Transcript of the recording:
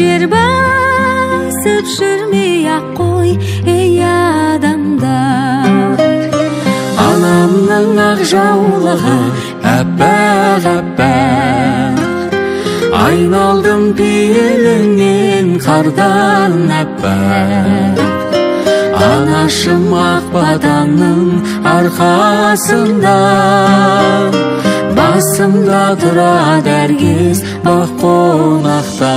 жер басып жүрмей ақ қой ей адамдар. Анамның ақ жаулығы әппақ әппақ, айналдым пейіліңнен қардан әппақ. Анашым ақ батаның арқасында, басымда тұрады әркез бақ қонақта.